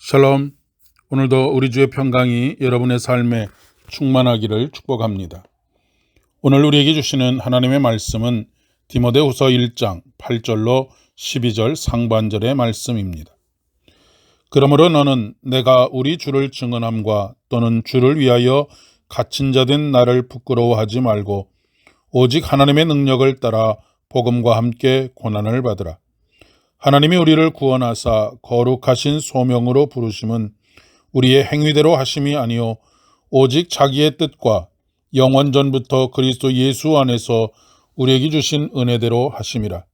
샬롬. 오늘도 우리 주의 평강이 여러분의 삶에 충만하기를 축복합니다. 오늘 우리에게 주시는 하나님의 말씀은 디모데후서 1장 8절로 12절 상반절의 말씀입니다. 그러므로 너는 내가 우리 주를 증언함과 또는 주를 위하여 갇힌 자 된 나를 부끄러워하지 말고 오직 하나님의 능력을 따라 복음과 함께 고난을 받으라. 하나님이 우리를 구원하사 거룩하신 소명으로 부르심은 우리의 행위대로 하심이 아니요 오직 자기의 뜻과 영원 전부터 그리스도 예수 안에서 우리에게 주신 은혜대로 하심이라.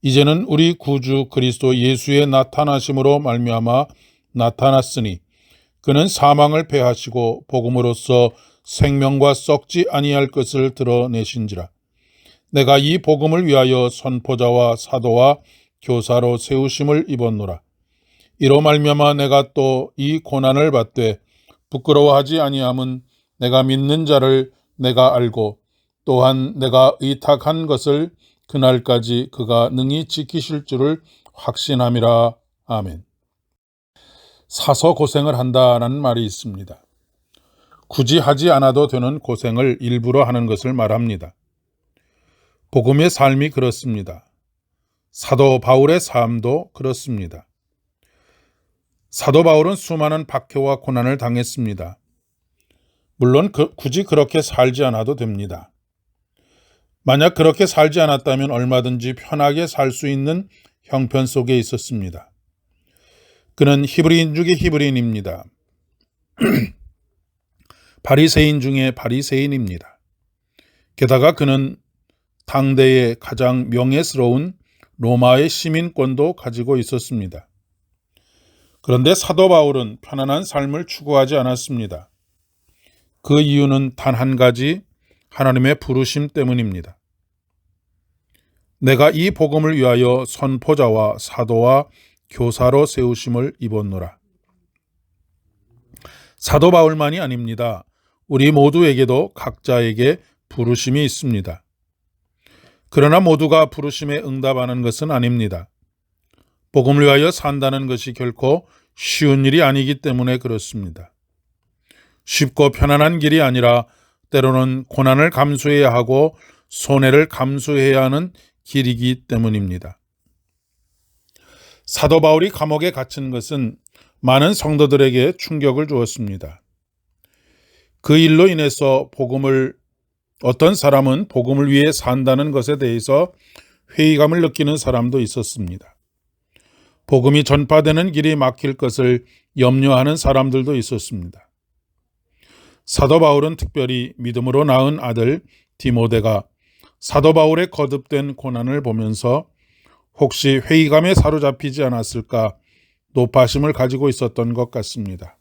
이제는 우리 구주 그리스도 예수의 나타나심으로 말미암아 나타났으니 그는 사망을 패하시고 복음으로써 생명과 썩지 아니할 것을 드러내신지라. 내가 이 복음을 위하여 선포자와 사도와 교사로 세우심을 입었노라. 이로 말미암아 내가 또 이 고난을 받되 부끄러워하지 아니함은 내가 믿는 자를 내가 알고 또한 내가 의탁한 것을 그날까지 그가 능히 지키실 줄을 확신함이라. 아멘. 사서 고생을 한다라는 말이 있습니다. 굳이 하지 않아도 되는 고생을 일부러 하는 것을 말합니다. 복음의 삶이 그렇습니다. 사도 바울의 삶도 그렇습니다. 사도 바울은 수많은 박해와 고난을 당했습니다. 물론 굳이 그렇게 살지 않아도 됩니다. 만약 그렇게 살지 않았다면 얼마든지 편하게 살 수 있는 형편 속에 있었습니다. 그는 히브리인 중에 히브리인입니다. 바리새인 중에 바리새인입니다. 게다가 그는 당대의 가장 명예스러운 로마의 시민권도 가지고 있었습니다. 그런데 사도 바울은 편안한 삶을 추구하지 않았습니다. 그 이유는 단 한 가지, 하나님의 부르심 때문입니다. 내가 이 복음을 위하여 선포자와 사도와 교사로 세우심을 입었노라. 사도 바울만이 아닙니다. 우리 모두에게도 각자에게 부르심이 있습니다. 그러나 모두가 부르심에 응답하는 것은 아닙니다. 복음을 위하여 산다는 것이 결코 쉬운 일이 아니기 때문에 그렇습니다. 쉽고 편안한 길이 아니라 때로는 고난을 감수해야 하고 손해를 감수해야 하는 길이기 때문입니다. 사도 바울이 감옥에 갇힌 것은 많은 성도들에게 충격을 주었습니다. 그 일로 인해서 어떤 사람은 복음을 위해 산다는 것에 대해서 회의감을 느끼는 사람도 있었습니다. 복음이 전파되는 길이 막힐 것을 염려하는 사람들도 있었습니다. 사도 바울은 특별히 믿음으로 낳은 아들 디모데가 사도 바울의 거듭된 고난을 보면서 혹시 회의감에 사로잡히지 않았을까 노파심을 가지고 있었던 것 같습니다.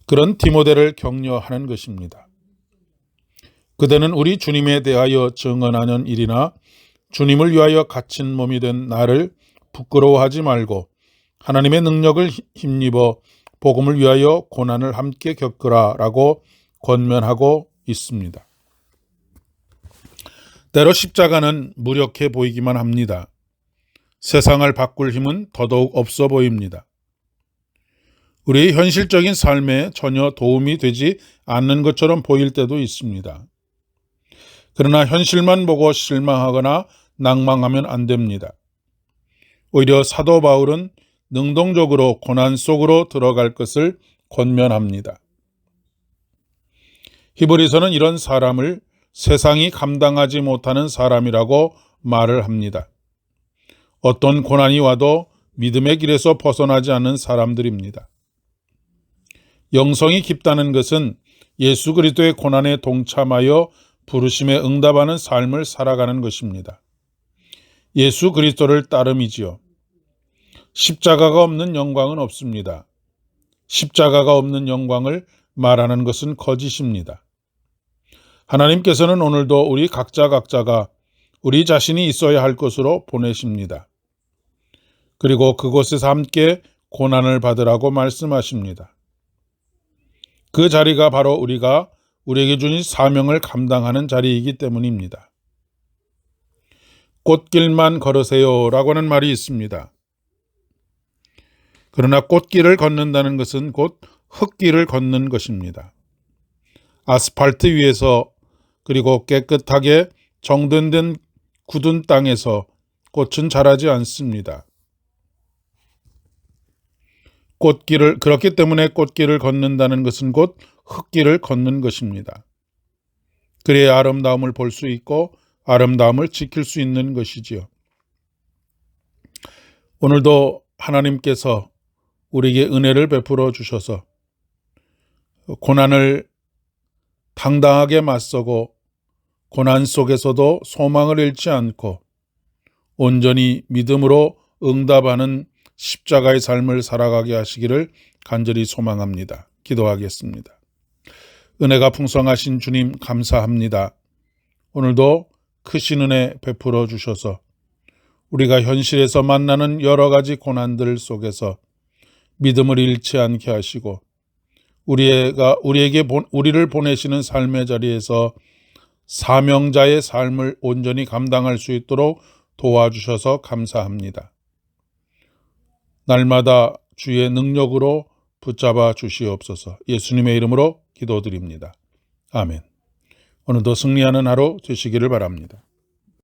그런 디모데를 격려하는 것입니다. 그대는 우리 주님에 대하여 증언하는 일이나 주님을 위하여 갇힌 몸이 된 나를 부끄러워하지 말고 하나님의 능력을 힘입어 복음을 위하여 고난을 함께 겪으라 라고 권면하고 있습니다. 때로 십자가는 무력해 보이기만 합니다. 세상을 바꿀 힘은 더더욱 없어 보입니다. 우리의 현실적인 삶에 전혀 도움이 되지 않는 것처럼 보일 때도 있습니다. 그러나 현실만 보고 실망하거나 낭망하면 안 됩니다. 오히려 사도 바울은 능동적으로 고난 속으로 들어갈 것을 권면합니다. 히브리서는 이런 사람을 세상이 감당하지 못하는 사람이라고 말을 합니다. 어떤 고난이 와도 믿음의 길에서 벗어나지 않는 사람들입니다. 영성이 깊다는 것은 예수 그리스도의 고난에 동참하여 부르심에 응답하는 삶을 살아가는 것입니다. 예수 그리스도를 따름이지요. 십자가가 없는 영광은 없습니다. 십자가가 없는 영광을 말하는 것은 거짓입니다. 하나님께서는 오늘도 우리 각자가 우리 자신이 있어야 할 곳으로 보내십니다. 그리고 그곳에서 함께 고난을 받으라고 말씀하십니다. 그 자리가 바로 우리에게 주신 사명을 감당하는 자리이기 때문입니다. 꽃길만 걸으세요 라고 하는 말이 있습니다. 그러나 꽃길을 걷는다는 것은 곧 흙길을 걷는 것입니다. 아스팔트 위에서 그리고 깨끗하게 정돈된 굳은 땅에서 꽃은 자라지 않습니다. 그렇기 때문에 꽃길을 걷는다는 것은 곧 흙길을 걷는 것입니다. 그래야 아름다움을 볼 수 있고 아름다움을 지킬 수 있는 것이지요. 오늘도 하나님께서 우리에게 은혜를 베풀어 주셔서 고난을 당당하게 맞서고 고난 속에서도 소망을 잃지 않고 온전히 믿음으로 응답하는 십자가의 삶을 살아가게 하시기를 간절히 소망합니다. 기도하겠습니다. 은혜가 풍성하신 주님 감사합니다. 오늘도 크신 은혜 베풀어 주셔서 우리가 현실에서 만나는 여러 가지 고난들 속에서 믿음을 잃지 않게 하시고 우리를 보내시는 삶의 자리에서 사명자의 삶을 온전히 감당할 수 있도록 도와주셔서 감사합니다. 날마다 주의 능력으로 붙잡아 주시옵소서. 예수님의 이름으로 기도드립니다. 아멘. 오늘도 승리하는 하루 되시기를 바랍니다.